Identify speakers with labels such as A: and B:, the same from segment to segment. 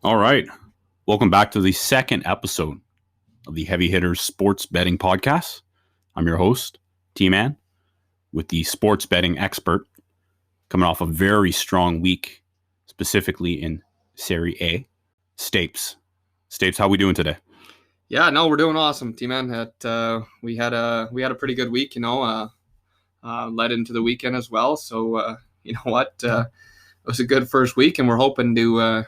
A: All right. Welcome back to the second episode of the Heavy Hitters Sports Betting Podcast. I'm your host, T-Man, with the sports betting expert, coming off a very strong week, specifically in Serie A. Stapes, how we doing today?
B: Yeah, no, we're doing awesome, T-Man. We had a pretty good week, led into the weekend as well. So, it was a good first week, and we're hoping to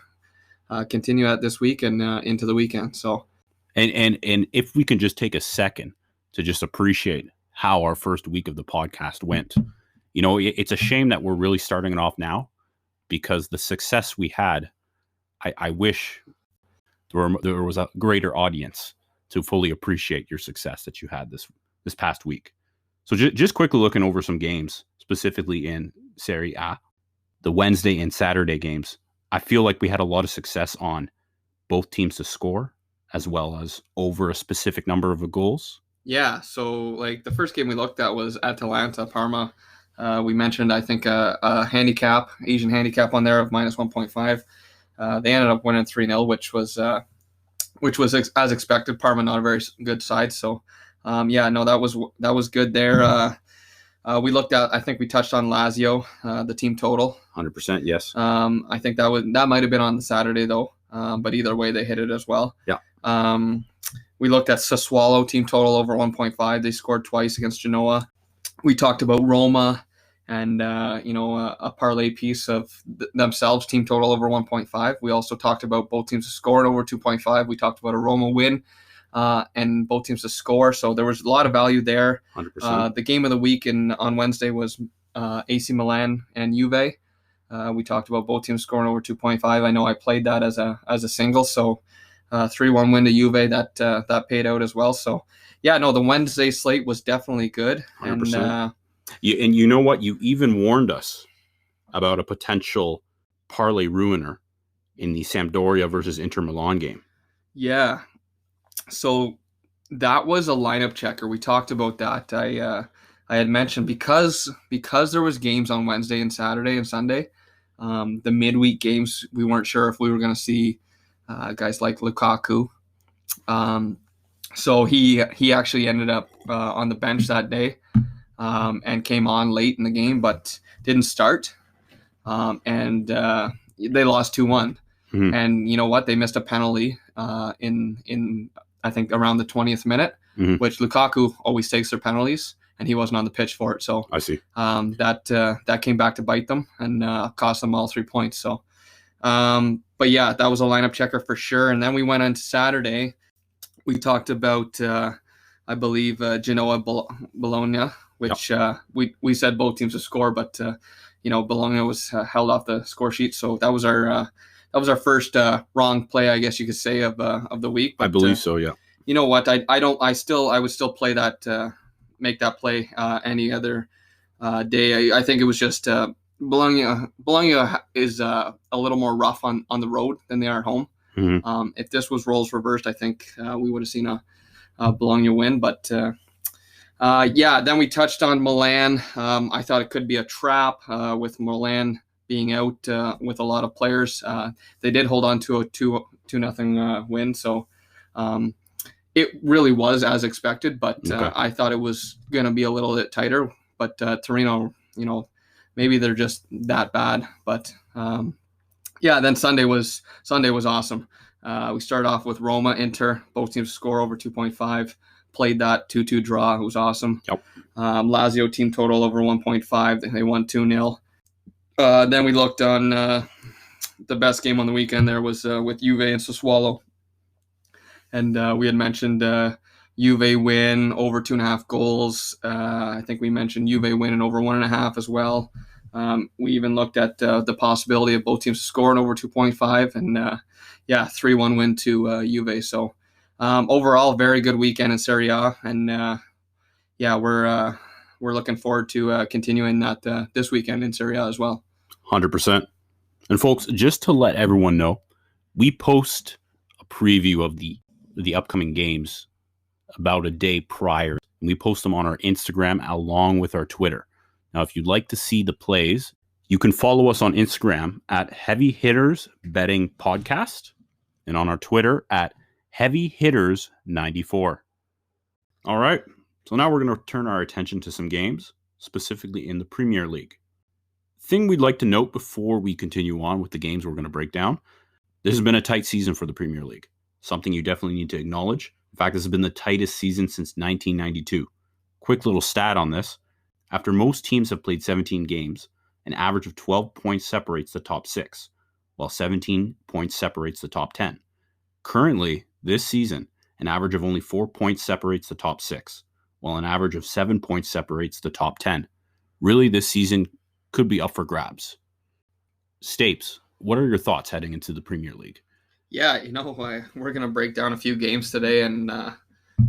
B: continue at this week and into the weekend. So,
A: and if we can just take a second to just appreciate how our first week of the podcast went. You know, it's a shame that we're really starting it off now, because the success we had, I wish there was a greater audience to fully appreciate your success that you had this past week. So just quickly looking over some games, specifically in Serie A, the Wednesday and Saturday games, I feel like we had a lot of success on both teams to score, as well as over a specific number of goals.
B: Yeah, so like the first game we looked at was Atalanta Parma. We mentioned, I think, a Asian handicap on there of minus 1.5. They ended up winning 3-0, which was as expected. Parma not a very good side, so that was good there. We looked at, I think we touched on Lazio, the team total.
A: 100%, yes.
B: I think that might have been on the Saturday though, but either way they hit it as well.
A: Yeah.
B: We looked at Sassuolo team total over 1.5. They scored twice against Genoa. We talked about Roma and a parlay piece of themselves, team total over 1.5. We also talked about both teams to score over 2.5. We talked about a Roma win and both teams to score. So there was a lot of value there.
A: 100%.
B: The game of the week on Wednesday was AC Milan and Juve. We talked about both teams scoring over 2.5. I know I played that as a single, so 3-1 win to Juve, that paid out as well. So yeah, no, the Wednesday slate was definitely good.
A: 100%. And you know what? You even warned us about a potential parlay ruiner in the Sampdoria versus Inter Milan game.
B: Yeah. So that was a lineup checker. We talked about that. I had mentioned because there was games on Wednesday and Saturday and Sunday, the midweek games, we weren't sure if we were going to see guys like Lukaku. So he actually ended up on the bench that day and came on late in the game, but didn't start. And they lost 2-1.
A: Mm-hmm.
B: And you know what? They missed a penalty in I think around the 20th minute,
A: mm-hmm.
B: which Lukaku always takes their penalties, and he wasn't on the pitch for it. So
A: I see.
B: That came back to bite them and cost them all 3 points. So, but yeah, that was a lineup checker for sure. And then we went on to Saturday. We talked about, I believe, Genoa Bologna, which we said both teams to score, but Bologna was held off the score sheet. So that was our first wrong play, I guess you could say, of the week. But,
A: I believe so, yeah.
B: You know what? I would still play that, make that play any other day. I think it was just Bologna is a little more rough on the road than they are at home.
A: Mm-hmm.
B: If this was roles reversed, I think we would have seen a Bologna win. But then we touched on Milan. I thought it could be a trap with Milan being out with a lot of players. They did hold on to a 2-0 win. So it really was as expected, but
A: okay.
B: I thought it was going to be a little bit tighter. But Torino, maybe they're just that bad. But then Sunday was awesome. We started off with Roma, Inter, both teams score over 2.5. Played that 2-2 draw. It was awesome.
A: Yep.
B: Lazio team total over 1.5. They won 2-0. Then we looked on the best game on the weekend. There was with Juve and Sassuolo. And we had mentioned Juve win over 2.5 goals. I think we mentioned Juve winning over 1.5 as well. We even looked at the possibility of both teams scoring over 2.5. And 3-1 win to Juve. So overall, very good weekend in Serie A. And we're looking forward to continuing that this weekend in Serie A as well.
A: 100%. And folks, just to let everyone know, we post a preview of the upcoming games about a day prior. And we post them on our Instagram along with our Twitter. Now, if you'd like to see the plays, you can follow us on Instagram at Heavy Hitters Betting Podcast. and on our Twitter at HeavyHitters94. All right, so now we're going to turn our attention to some games, specifically in the Premier League. Thing we'd like to note before we continue on with the games we're going to break down, this has been a tight season for the Premier League, something you definitely need to acknowledge. In fact, this has been the tightest season since 1992. Quick little stat on this. After most teams have played 17 games, an average of 12 points separates the top 6, while 17 points separates the top 10. Currently, this season, an average of only 4 points separates the top 6, while an average of 7 points separates the top 10. Really, this season could be up for grabs. Stapes, what are your thoughts heading into the Premier League?
B: Yeah, we're gonna break down a few games today, and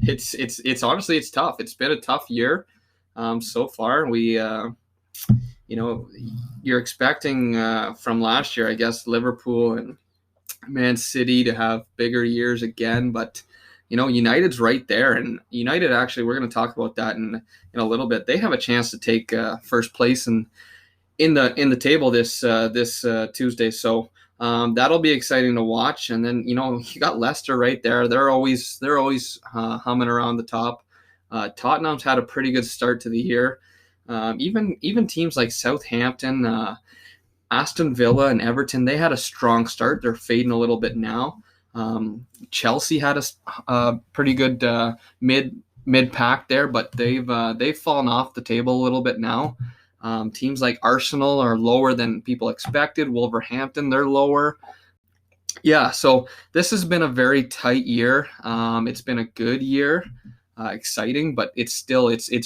B: it's honestly it's tough. It's been a tough year so far. We you're expecting from last year, I guess, Liverpool and Man City to have bigger years again, but United's right there, and United actually, we're going to talk about that in a little bit. They have a chance to take first place in the table this Tuesday, so that'll be exciting to watch. And then you got Leicester right there. They're always humming around the top. Tottenham's had a pretty good start to the year. Even teams like Southampton, Aston Villa, and Everton, they had a strong start. They're fading a little bit now. Chelsea had a pretty good mid pack there, but they've fallen off the table a little bit now. Teams like Arsenal are lower than people expected. Wolverhampton, they're lower. Yeah, so this has been a very tight year. It's been a good year, exciting, but it's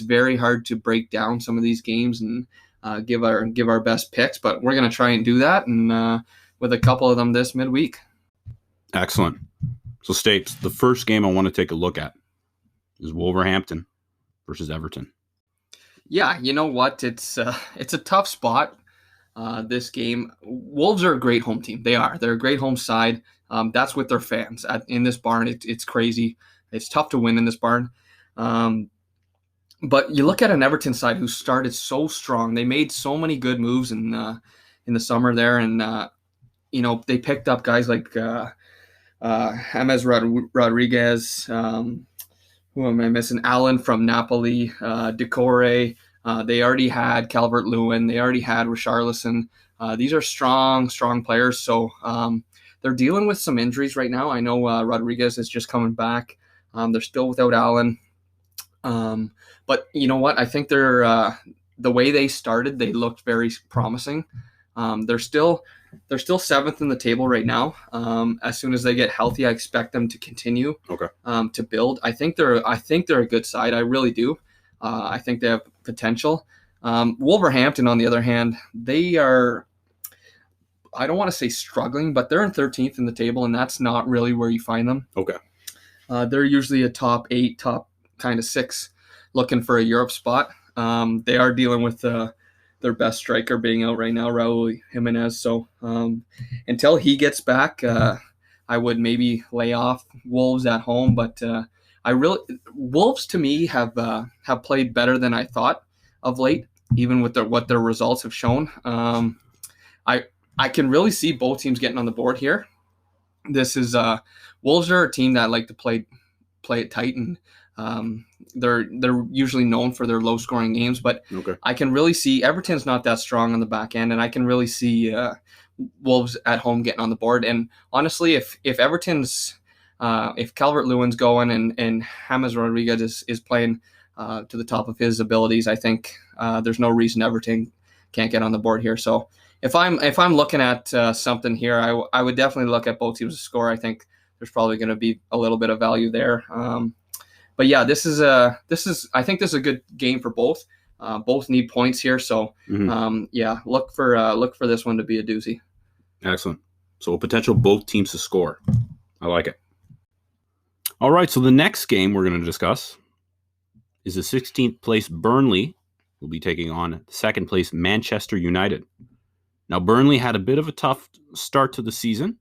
B: very hard to break down some of these games and give our best picks. But we're gonna try and do that, and with a couple of them this midweek.
A: Excellent. So, Stapes, the first game I want to take a look at is Wolverhampton versus Everton.
B: Yeah, you know what? It's a tough spot. This game. Wolves are a great home team. They're a great home side. That's with their fans in this barn. It's crazy. It's tough to win in this barn. But you look at an Everton side who started so strong. They made so many good moves in the summer there, and they picked up guys like James Rodriguez. Who am I missing? Allen from Napoli, Decore. They already had Calvert-Lewin. They already had Richarlison. These are strong players. So they're dealing with some injuries right now. I know Rodriguez is just coming back. They're still without Allen. But you know what? I think they're the way they started, they looked very promising. They're still seventh in the table right now. As soon as they get healthy, I expect them to continue to build. I think they're a good side. I really do. I think they have potential. Wolverhampton, on the other hand, they are, I don't want to say struggling, but they're in 13th in the table, and that's not really where you find them.
A: Okay.
B: They're usually a top 8, top kind of 6, looking for a Europe spot. They are dealing with their best striker being out right now, Raul Jimenez. So until he gets back, I would maybe lay off Wolves at home. But Wolves to me have played better than I thought of late, even with what their results have shown. I can really see both teams getting on the board here. This is Wolves are a team that like to play it tight, and they're usually known for their low scoring games, but I can really see Everton's not that strong on the back end, and I can really see Wolves at home getting on the board. And honestly, if Everton's if Calvert-Lewin's going and James Rodriguez is playing to the top of his abilities, I think there's no reason Everton can't get on the board here. So if I'm looking at something here, I would definitely look at both teams to score. I think there's probably going to be a little bit of value there. But yeah, I think this is a good game for both. Both need points here, so look for this one to be a doozy.
A: Excellent. So a potential both teams to score. I like it. All right, so the next game we're going to discuss is the 16th place Burnley will be taking on second place Manchester United. Now, Burnley had a bit of a tough start to the season,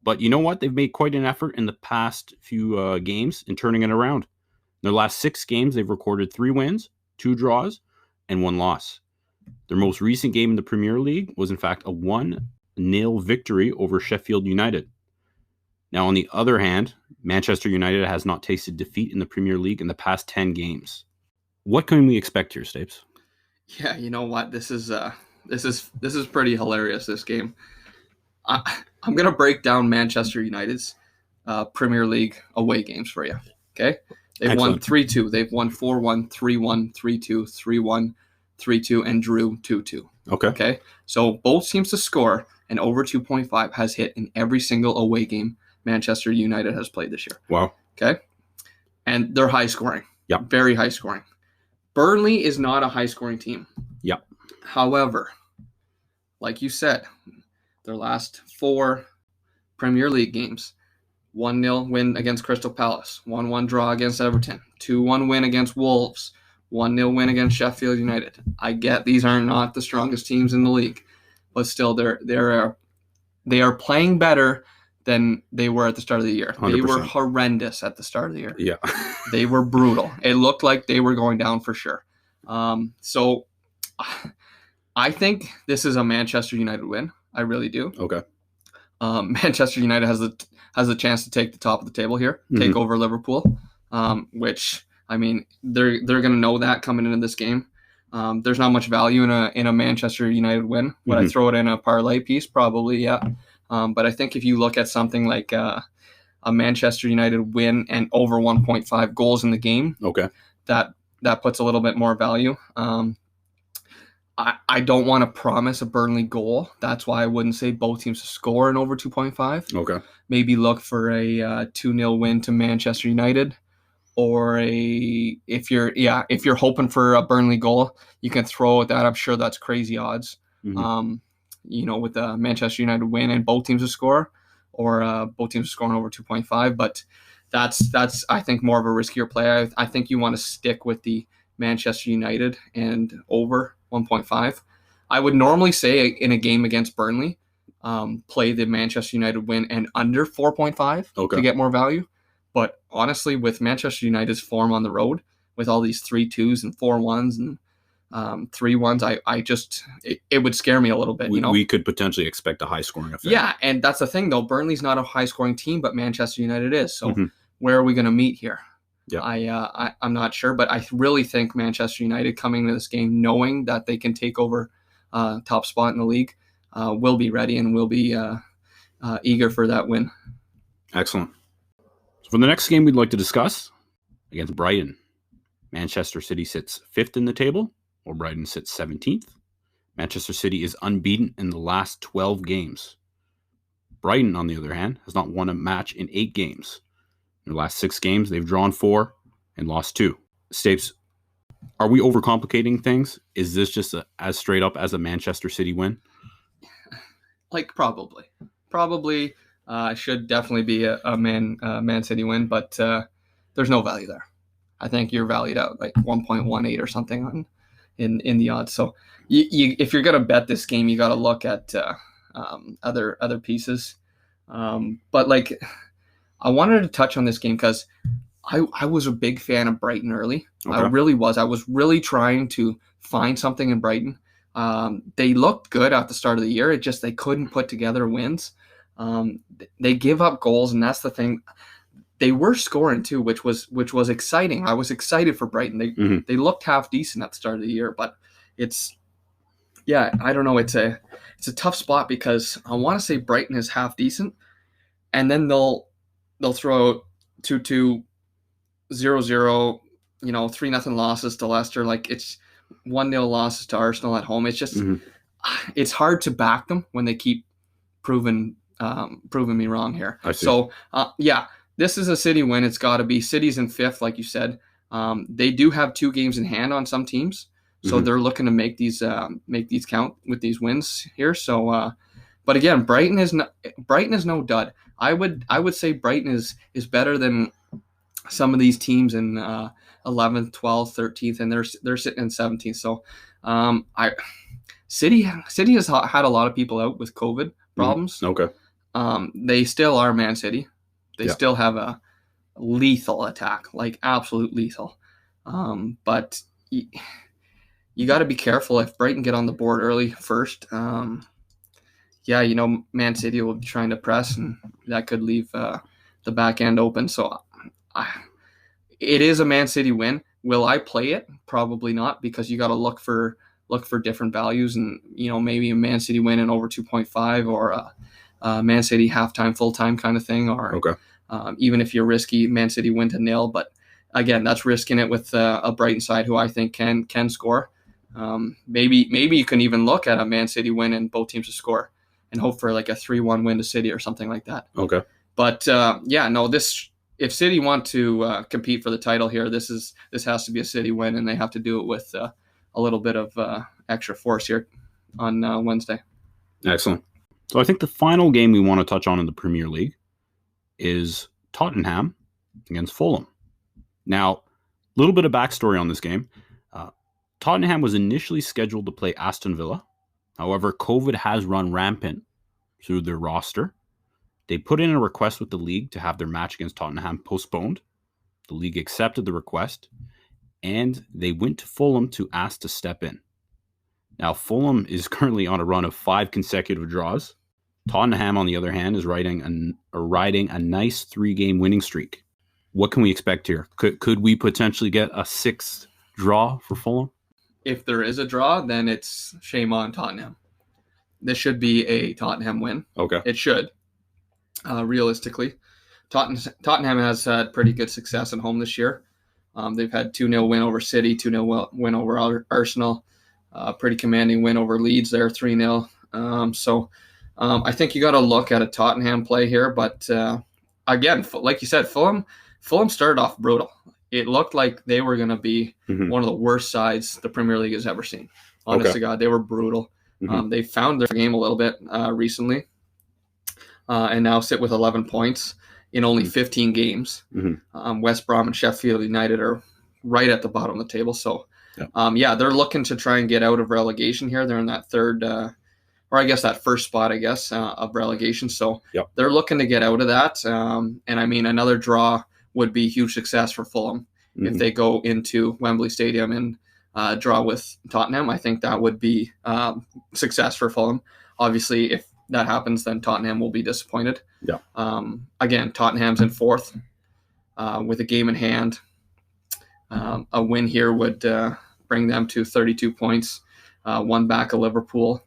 A: but you know what? They've made quite an effort in the past few games in turning it around. In their last 6 games, they've recorded 3 wins, 2 draws, and 1 loss. Their most recent game in the Premier League was, in fact, a 1-0 victory over Sheffield United. Now, on the other hand, Manchester United has not tasted defeat in the Premier League in the past 10 games. What can we expect here, Stapes?
B: Yeah, you know what? This is pretty hilarious, this game. I'm going to break down Manchester United's Premier League away games for you. Okay? They've won 3-2. They've won 4-1, 3-1, 3-2, 3-1, 3-2, and drew 2-2. Okay? So both teams to score, and over 2.5 has hit in every single away game Manchester United has played this year.
A: Wow.
B: Okay? And they're high scoring.
A: Yep.
B: Very high scoring. Burnley is not a high scoring team.
A: Yep.
B: However, like you said, their last 4 Premier League games, 1-0 win against Crystal Palace, 1-1 draw against Everton, 2-1 win against Wolves, 1-0 win against Sheffield United. I get these are not the strongest teams in the league, but still they are playing better than they were at the start of the year.
A: 100%.
B: They were horrendous at the start of the year.
A: Yeah.
B: They were brutal. It looked like they were going down for sure. So I think this is a Manchester United win. I really do.
A: Okay.
B: Manchester United has the chance to take the top of the table here, take over Liverpool, which I mean they're going to know that coming into this game. There's not much value in a Manchester United win. Would I throw it in a parlay piece? Probably, yeah. But I think if you look at something like a Manchester United win and over 1.5 goals in the game,
A: okay,
B: that puts a little bit more value. I don't want to promise a Burnley goal. That's why I wouldn't say both teams to score in over 2.5.
A: Okay.
B: Maybe look for a 2-0 win to Manchester United, or if you're hoping for a Burnley goal, you can throw at that. I'm sure that's crazy odds. With the Manchester United win and both teams to score, or both teams scoring over 2.5. But that's I think more of a riskier play. I think you want to stick with the Manchester United and over 1.5. I would normally say in a game against Burnley, play the Manchester United win and under 4.5 to get more value. But honestly, with Manchester United's form on the road, with all these 3-2s and 4-1s and 3-1s, I just it would scare me a little bit.
A: We could potentially expect a high scoring effect.
B: Yeah, and that's the thing though. Burnley's not a high scoring team, but Manchester United is. So where are we going to meet here? Yeah, I'm not sure, but I really think Manchester United coming to this game knowing that they can take over top spot in the league will be ready and will be eager for that win.
A: Excellent. So for the next game we'd like to discuss, against Brighton, Manchester City sits 5th in the table, while Brighton sits 17th. Manchester City is unbeaten in the last 12 games. Brighton, on the other hand, has not won a match in 8 games. In the last 6 games, they've drawn 4 and lost 2. Stapes, are we overcomplicating things? Is this just as straight up as a Manchester City win?
B: Like probably should definitely be a Man City win, but there's no value there. I think you're valued out like 1.18 or something in the odds. So if you're gonna bet this game, you got to look at other pieces. But like, I wanted to touch on this game because I was a big fan of Brighton early. Okay. I really was. I was really trying to find something in Brighton. They looked good at the start of the year. It just they couldn't put together wins. They give up goals, and that's the thing. They were scoring too, which was exciting. I was excited for Brighton. They looked half decent at the start of the year, but I don't know. It's a tough spot because I want to say Brighton is half decent, and then they'll throw out 2-2, 0-0, 3-0 losses to Leicester. Like it's 1-0 losses to Arsenal at home. It's just it's hard to back them when they keep proving me wrong here. So this is a City win. It's got to be. City's in 5th, like you said. They do have 2 games in hand on some teams, so they're looking to make these count with these wins here. So, but again, Brighton is no dud. I would say Brighton is better than some of these teams in 11th, 12th, 13th, and they're sitting in 17th. So, City has had a lot of people out with COVID problems.
A: Okay.
B: They still are Man City. They still have a lethal attack, like absolute lethal. But you got to be careful if Brighton get on the board early first. Man City will be trying to press, and that could leave the back end open. So it is a Man City win. Will I play it? Probably not, because you got to look for different values, and maybe a Man City win in over 2.5, or a Man City halftime, full time kind of thing, or
A: Okay.
B: Even if you're risky, Man City win to 0. But again, that's risking it with a Brighton side who I think can score. Maybe you can even look at a Man City win and both teams to score, and hope for like a 3-1 win to City or something like that.
A: Okay.
B: But if City want to compete for the title here, this has to be a City win, and they have to do it with a little bit of extra force here on Wednesday.
A: Excellent. So I think the final game we want to touch on in the Premier League is Tottenham against Fulham. Now, a little bit of backstory on this game. Tottenham was initially scheduled to play Aston Villa. However, COVID has run rampant through their roster. They put in a request with the league to have their match against Tottenham postponed. The league accepted the request, and they went to Fulham to ask to step in. Now, Fulham is currently on a run of 5 consecutive draws. Tottenham, on the other hand, is riding a nice 3-game winning streak. What can we expect here? Could we potentially get a 6th draw for Fulham?
B: If there is a draw, then it's shame on Tottenham. This should be a Tottenham win.
A: Okay.
B: It should. Realistically, Tottenham has had pretty good success at home this year. They've had 2-0 win over City, 2-0 win over Arsenal, pretty commanding win over Leeds there, 3-0. I think you got to look at a Tottenham play here. But again, like you said, Fulham started off brutal. It looked like they were going to be one of the worst sides the Premier League has ever seen. Honest to God, they were brutal. They found their game a little bit recently. And now sit with 11 points in only 15 games. West Brom and Sheffield United are right at the bottom of the table. So, they're looking to try and get out of relegation here. They're in that third, or I guess that first spot, of relegation. So they're looking to get out of that. And I mean, another draw would be huge success for Fulham if they go into Wembley Stadium and draw with Tottenham. I think that would be success for Fulham. Obviously, if that happens, then Tottenham will be disappointed. Again, Tottenham's in 4th with a game in hand. A win here would bring them to 32 points, one back of Liverpool,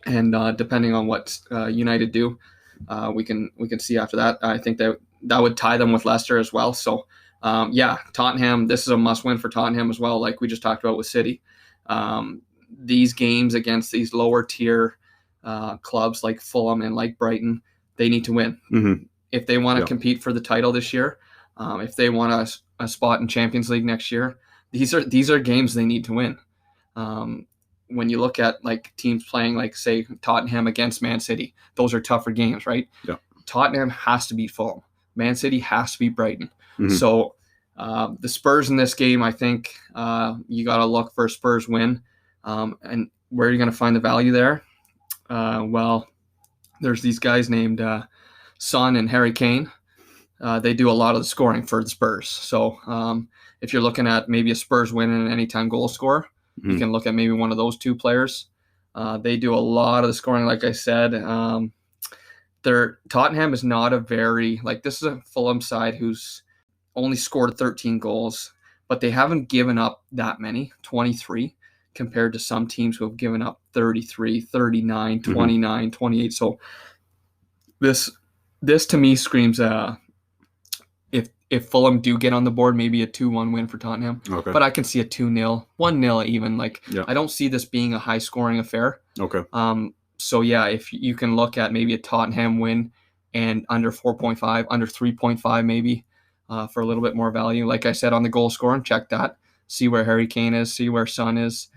B: and depending on what United do, we can see after that. I think that would tie them with Leicester as well. So Tottenham, this is a must win for Tottenham as well, like we just talked about with City. These games against these lower tier clubs like Fulham and like Brighton, they need to win. If they want to compete for the title this year, if they want a spot in Champions League next year, these are games they need to win. When you look at like teams playing, like say Tottenham against Man City, those are tougher games, right? Tottenham has to beat Fulham. Man City has to beat Brighton. So the Spurs in this game, I think you got to look for a Spurs win. And where are you going to find the value there? Well, there's these guys named Son and Harry Kane. They do a lot of the scoring for the Spurs. So if you're looking at maybe a Spurs win and an anytime goal scorer, you can look at maybe one of those two players. They do a lot of the scoring, like I said. Tottenham is not a very, this is a Fulham side who's only scored 13 goals, but they haven't given up that many, 23, compared to some teams who have given up 33, 39, 29, 28. So this to me screams if Fulham do get on the board, maybe a 2-1 win for Tottenham. But I can see a 2-0, 1-0 even. I don't see this being a high scoring affair. So if you can look at maybe a Tottenham win and under 4.5, under 3.5 maybe, for a little bit more value. Like I said, on the goal scoring, check that. See where Harry Kane is, see where Son is.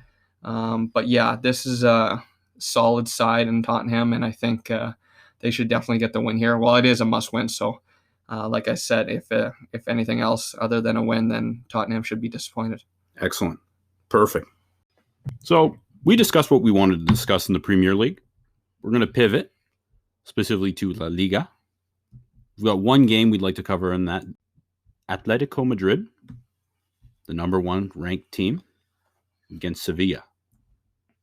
B: This is a solid side in Tottenham, and I think they should definitely get the win here. Well, it is a must win, so like I said, if anything else other than a win, then Tottenham should be disappointed.
A: Excellent. Perfect. So we discussed what we wanted to discuss in the Premier League. We're going to pivot specifically to La Liga. We've got one game we'd like to cover in that. Atletico Madrid, the number 1 ranked team, against Sevilla,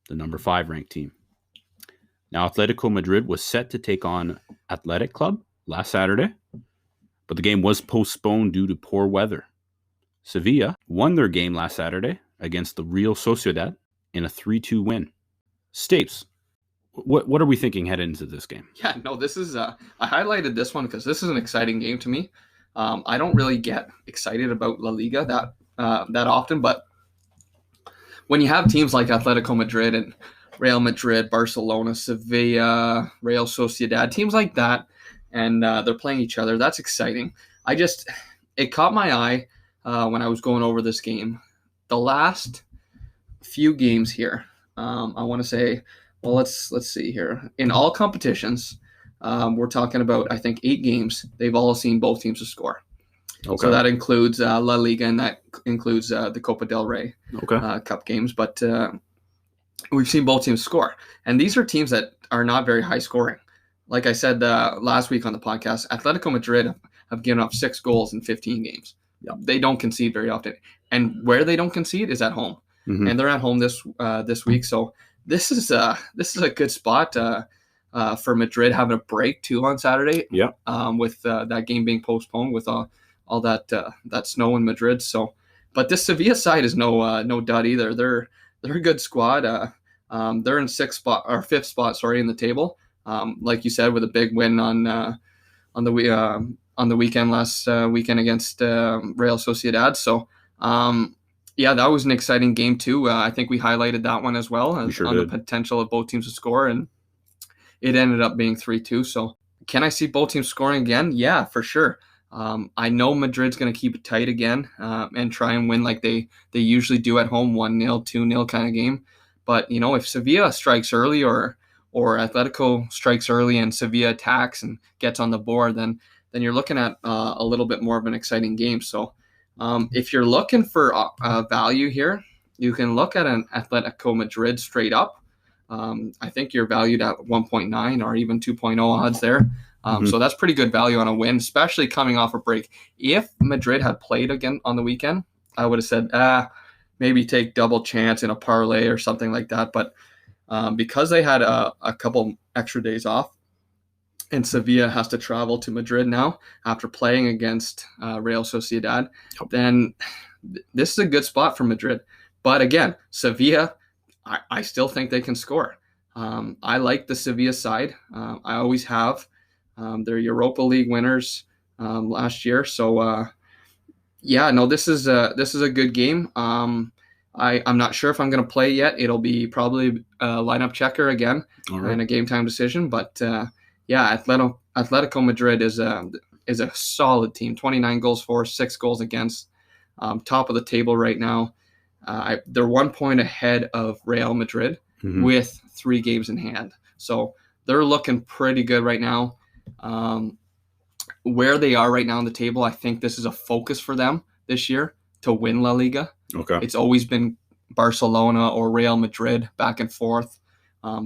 A: the number 5 ranked team. Now, Atletico Madrid was set to take on Athletic Club, last Saturday, but the game was postponed due to poor weather. Sevilla won their game last Saturday against the Real Sociedad in a 3-2 win. Stapes, what are we thinking heading into this game?
B: Yeah, no, this is I highlighted this one because this is an exciting game to me. I don't really get excited about La Liga that often, but when you have teams like Atletico Madrid and Real Madrid, Barcelona, Sevilla, Real Sociedad, teams like that, and they're playing each other, that's exciting. It caught my eye when I was going over this game. The last few games here, I want to say, well, let's see here. In all competitions, we're talking about, I think, 8 games. They've all seen both teams to score. Okay. So that includes La Liga, and that includes the Copa del Rey Cup games. But we've seen both teams score. And these are teams that are not very high scoring. Like I said last week on the podcast, Atletico Madrid have given up 6 goals in 15 games. Yep. They don't concede very often. And where they don't concede is at home. Mm-hmm. And they're at home this week. So this is a good spot for Madrid having a break too on Saturday.
A: Yeah.
B: With that game being postponed with all that snow in Madrid. So, but this Sevilla side is no dud either. They're a good squad. They're in 5th spot in the table. Like you said, with a big win on the weekend last weekend against Real Sociedad. So, yeah, that was an exciting game too. I think we highlighted that one as well on the potential of both teams to score, and it ended up being 3-2. So, can I see both teams scoring again? Yeah, for sure. I know Madrid's going to keep it tight again and try and win like they usually do at home, 1-0, 2-0 kind of game. But, if Sevilla strikes early or Atletico strikes early and Sevilla attacks and gets on the board, then you're looking at a little bit more of an exciting game. So if you're looking for value here, you can look at an Atletico Madrid straight up. I think you're valued at 1.9 or even 2.0 odds there. So that's pretty good value on a win, especially coming off a break. If Madrid had played again on the weekend, I would have said, maybe take double chance in a parlay or something like that. But because they had a couple extra days off, and Sevilla has to travel to Madrid now after playing against Real Sociedad, then this is a good spot for Madrid. But again, Sevilla, I still think they can score. I like the Sevilla side. I always have. They're Europa League winners last year. So, this is a good game. I'm not sure if I'm going to play yet. It'll be probably a lineup checker again and a game time decision. But Atletico Madrid is a solid team. 29 goals for, 6 goals against. Top of the table right now. They're 1 point ahead of Real Madrid with 3 games in hand. So they're looking pretty good right now. Where they are right now on the table, I think this is a focus for them this year to win La Liga. Okay. It's always been Barcelona or Real Madrid back and forth.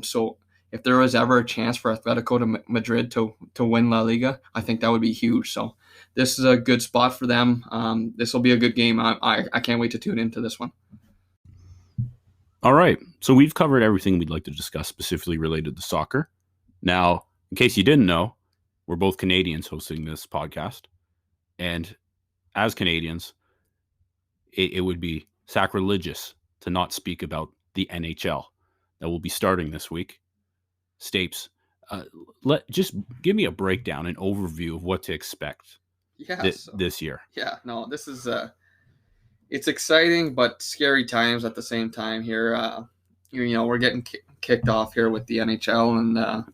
B: So if there was ever a chance for Atletico Madrid to win La Liga, I think that would be huge. So this is a good spot for them. This will be a good game. I can't wait to tune into this one.
A: All right. So we've covered everything we'd like to discuss specifically related to soccer. Now, in case you didn't know, we're both Canadians hosting this podcast. And as Canadians, it would be sacrilegious to not speak about the NHL that will be starting this week. Stapes, just give me a breakdown, an overview of what to expect this year.
B: Yeah, no, this is it's exciting but scary times at the same time here. We're getting kicked off here with the NHL, and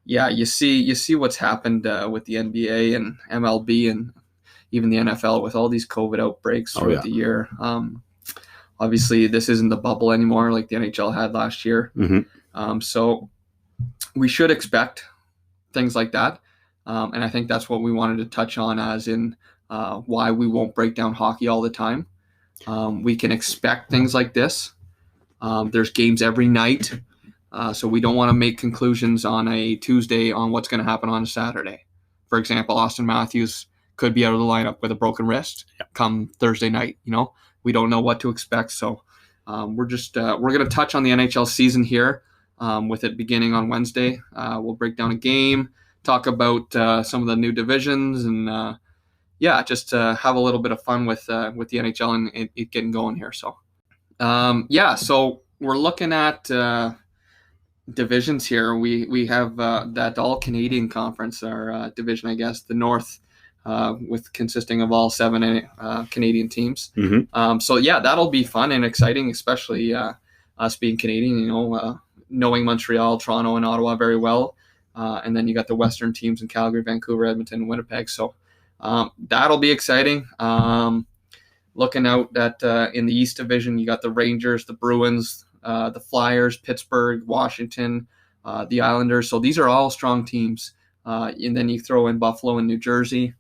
B: you see what's happened with the NBA and MLB and even the NFL with all these COVID outbreaks throughout the year. Obviously, this isn't the bubble anymore like the NHL had last year. Mm-hmm. So we should expect things like that. And I think that's what we wanted to touch on as in why we won't break down hockey all the time. We can expect things like this. There's games every night. So we don't want to make conclusions on a Tuesday on what's going to happen on a Saturday. For example, Austin Matthews could be out of the lineup with a broken wrist come Thursday night. We don't know what to expect. So we're going to touch on the NHL season here with it beginning on Wednesday. We'll break down a game, talk about some of the new divisions, and just have a little bit of fun with the NHL and it getting going here. So so we're looking at divisions here. We have that all Canadian conference, our division, I guess, the North, with consisting of all 7 Canadian teams.
A: Mm-hmm.
B: That'll be fun and exciting, especially us being Canadian, knowing Montreal, Toronto, and Ottawa very well. And then you got the Western teams in Calgary, Vancouver, Edmonton, and Winnipeg. So that'll be exciting. Looking out at in the East Division, you got the Rangers, the Bruins, the Flyers, Pittsburgh, Washington, the Islanders. So these are all strong teams. And then you throw in Buffalo and New Jersey.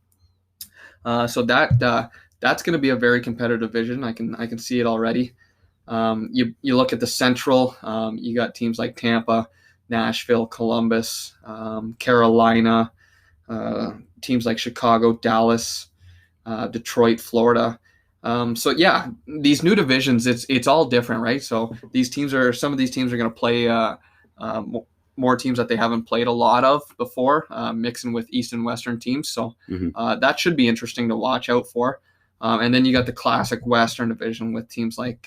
B: That's going to be a very competitive division. I can see it already. You look at the Central. You got teams like Tampa, Nashville, Columbus, Carolina, teams like Chicago, Dallas, Detroit, Florida. These new divisions, it's all different, right? So some of these teams are going to play more teams that they haven't played a lot of before, mixing with East and Western teams. So that should be interesting to watch out for. And then you got the classic Western division with teams like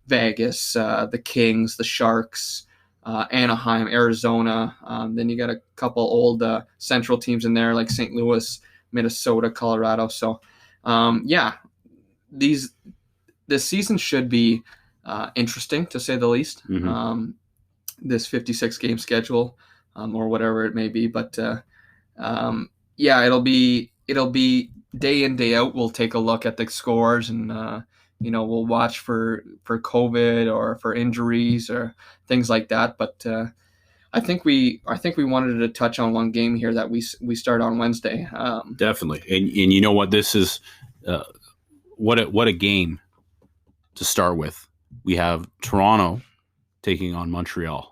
B: Vegas, the Kings, the Sharks, Anaheim, Arizona. Then you got a couple old Central teams in there like St. Louis, Minnesota, Colorado. So this season should be interesting, to say the least. This 56 game schedule, or whatever it may be, but it'll be day in, day out. We'll take a look at the scores, and we'll watch for COVID or for injuries or things like that. But I think we wanted to touch on one game here that we start on Wednesday.
A: Definitely, and you know what, this is what a game to start with. We have Toronto taking on Montreal.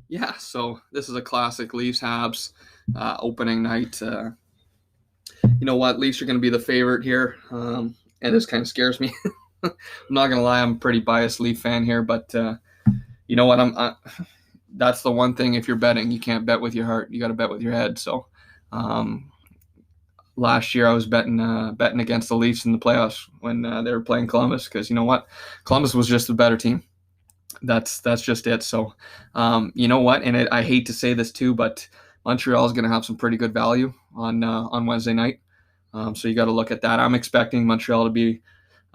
B: Yeah, so this is a classic Leafs-Habs opening night. You know what? Leafs are going to be the favorite here, and this kind of scares me. I'm not going to lie, I'm a pretty biased Leaf fan here, but you know what? That's the one thing, if you're betting, you can't bet with your heart. You got to bet with your head. So last year I was betting against the Leafs in the playoffs when they were playing Columbus, because you know what? Columbus was just a better team. That's just it. So you know what? And I hate to say this too, but Montreal is going to have some pretty good value on Wednesday night. So you got to look at that. I'm expecting Montreal to be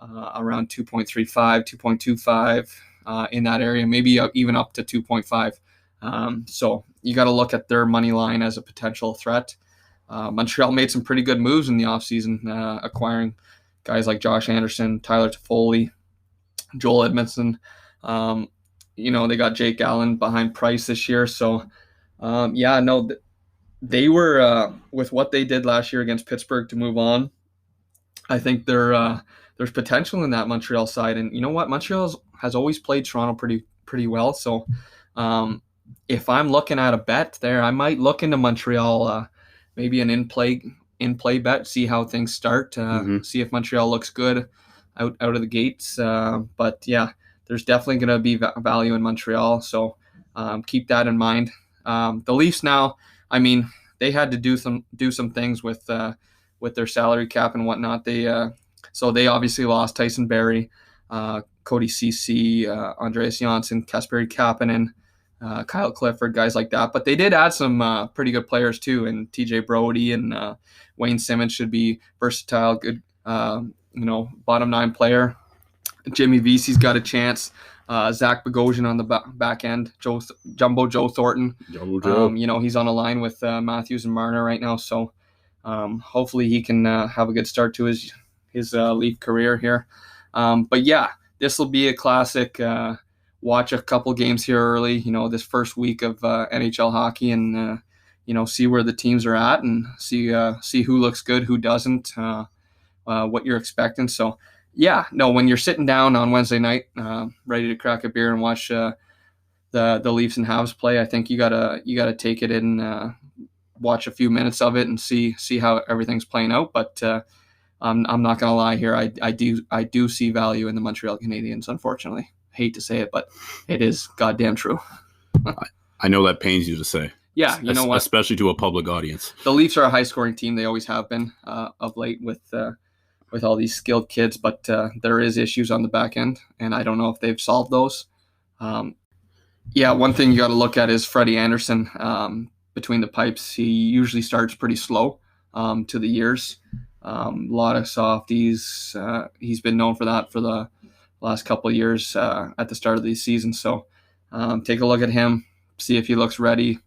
B: around 2.35, 2.25 in that area, maybe even up to 2.5. So you got to look at their money line as a potential threat. Montreal made some pretty good moves in the offseason, acquiring guys like Josh Anderson, Tyler Toffoli, Joel Edmondson. They got Jake Allen behind Price this year. So, they were with what they did last year against Pittsburgh to move on. I think there's potential in that Montreal side, and you know what, Montreal has always played Toronto pretty well. So, if I'm looking at a bet there, I might look into Montreal, maybe an in play bet, see how things start, see if Montreal looks good out of the gates. But yeah, there's definitely going to be value in Montreal, so keep that in mind. The Leafs now, I mean, they had to do some things with their salary cap and whatnot. They obviously lost Tyson Barrie, Cody Ceci, Andreas Janssen, Kasperi Kapanen, Kyle Clifford, guys like that. But they did add some pretty good players too, and TJ Brody and Wayne Simmons should be versatile, good, bottom 9 player. Jimmy Vesey's got a chance. Zach Bogosian on the back end. Jumbo Joe Thornton. He's on a line with Matthews and Marner right now. So hopefully he can have a good start to his Leaf career here. But yeah, this will be a classic. Watch a couple games here early. This first week of NHL hockey, and see where the teams are at, and see who looks good, who doesn't, what you're expecting. So. Yeah, no, when you're sitting down on Wednesday night, ready to crack a beer and watch the Leafs and Habs play, I think you gotta take it in, watch a few minutes of it and see how everything's playing out. But I'm not gonna lie here, I do see value in the Montreal Canadiens. Unfortunately, hate to say it, but it is goddamn true.
A: I know that pains you to say.
B: Yeah, you know what?
A: Especially to a public audience.
B: The Leafs are a high-scoring team. They always have been of late with all these skilled kids, but there is issues on the back end, and I don't know if they've solved those. One thing you got to look at is Freddie Anderson. Between the pipes, he usually starts pretty slow to the years. A lot of softies. He's been known for that for the last couple of years at the start of the season. So take a look at him, see if he looks ready,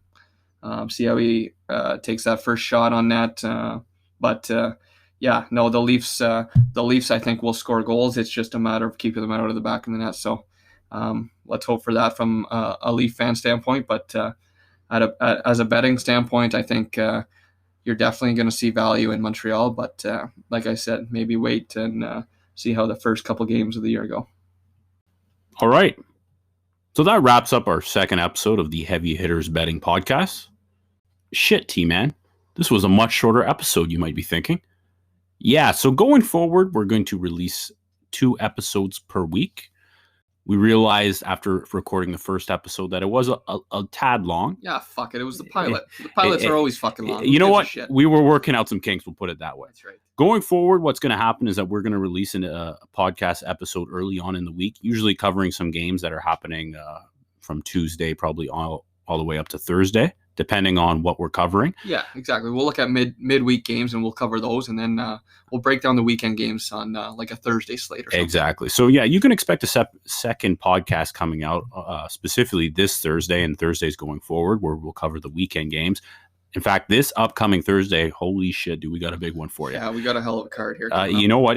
B: see how he takes that first shot on net. The Leafs I think will score goals. It's just a matter of keeping them out of the back of the net. So let's hope for that from a Leaf fan standpoint. But as a betting standpoint, I think you're definitely going to see value in Montreal. But like I said, maybe wait and see how the first couple games of the year go.
A: All right. So that wraps up our second episode of the Heavy Hitters Betting Podcast. Shit, T-Man. This was a much shorter episode, you might be thinking. Yeah, so going forward, we're going to release 2 episodes per week. We realized after recording the first episode that it was a tad long.
B: Yeah, fuck it. It was the pilot. The pilots are always fucking long.
A: You know what? We were working out some kinks, we'll put it that way.
B: That's right.
A: Going forward, what's going to happen is that we're going to release a podcast episode early on in the week, usually covering some games that are happening from Tuesday, probably all the way up to Thursday, depending on what we're covering.
B: Yeah, exactly. We'll look at midweek games and we'll cover those, and then we'll break down the weekend games on like a Thursday slate or something.
A: Exactly. So yeah, you can expect a second podcast coming out specifically this Thursday and Thursdays going forward, where we'll cover the weekend games. In fact, this upcoming Thursday, holy shit, dude, we got a big one for you.
B: Yeah, we got a hell of a card here.
A: You know what?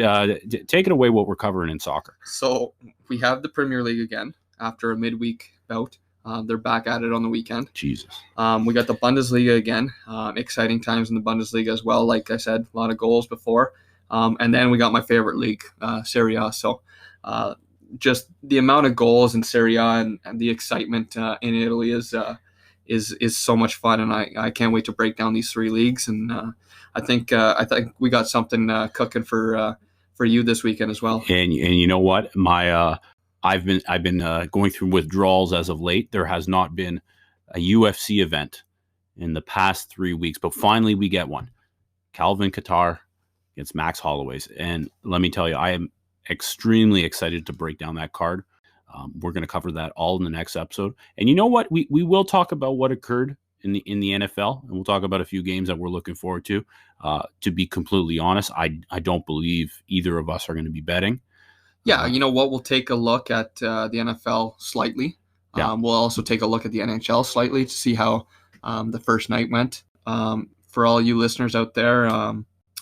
A: Take it away what we're covering in soccer.
B: So we have the Premier League again after a midweek bout. They're back at it on the weekend.
A: Jesus.
B: We got the Bundesliga again. Exciting times in the Bundesliga as well. Like I said, a lot of goals before. And then we got my favorite league, Serie A. So just the amount of goals in Serie A and the excitement in Italy is so much fun, and I can't wait to break down these 3 leagues. And I think we got something cooking for you this weekend as well.
A: And you know what, I've been going through withdrawals as of late. There has not been a UFC event in the past 3 weeks, but finally we get one. Calvin Kattar against Max Holloway's, and let me tell you, I am extremely excited to break down that card. We're going to cover that all in the next episode. And you know what? We will talk about what occurred in the NFL, and we'll talk about a few games that we're looking forward to. To be completely honest, I don't believe either of us are going to be betting.
B: Yeah, you know what? We'll take a look at the NFL slightly.
A: Yeah.
B: We'll also take a look at the NHL slightly to see how the first night went. For all you listeners out there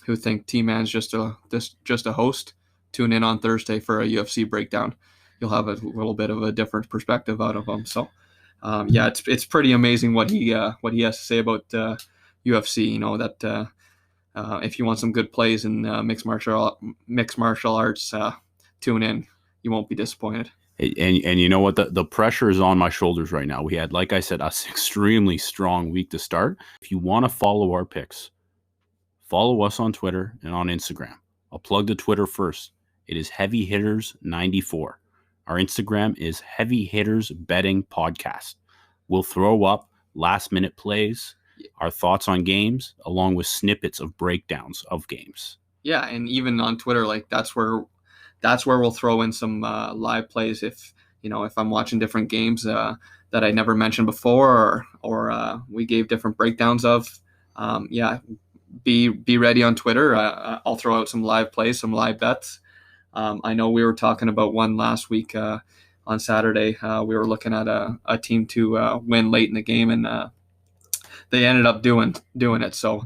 B: who think T-Man's just a host, tune in on Thursday for a UFC breakdown. You'll have a little bit of a different perspective out of him. So, it's pretty amazing what he has to say about UFC. You know that if you want some good plays in mixed martial arts, tune in. You won't be disappointed.
A: And you know what? The pressure is on my shoulders right now. We had, like I said, an extremely strong week to start. If you want to follow our picks, follow us on Twitter and on Instagram. I'll plug the Twitter first. It is Heavy Hitters 94. Our Instagram is Heavy Hitters Betting Podcast. We'll throw up last minute plays, our thoughts on games, along with snippets of breakdowns of games.
B: Yeah, and even on Twitter, like that's where we'll throw in some live plays if I'm watching different games that I never mentioned before, or we gave different breakdowns of. Be ready on Twitter. I'll throw out some live plays, some live bets. I know we were talking about one last week on Saturday. We were looking at a team to win late in the game, and they ended up doing it. So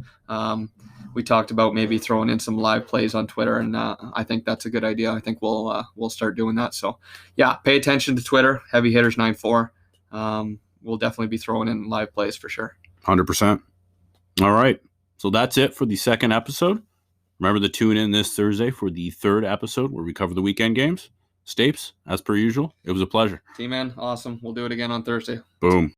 B: we talked about maybe throwing in some live plays on Twitter, and I think that's a good idea. I think we'll start doing that. So yeah, pay attention to Twitter, Heavy Hitters 94. We'll definitely be throwing in live plays for sure.
A: 100%. All right. So that's it for the second episode. Remember to tune in this Thursday for the third episode where we cover the weekend games. Stapes, as per usual, it was a pleasure.
B: T-Man, awesome. We'll do it again on Thursday.
A: Boom.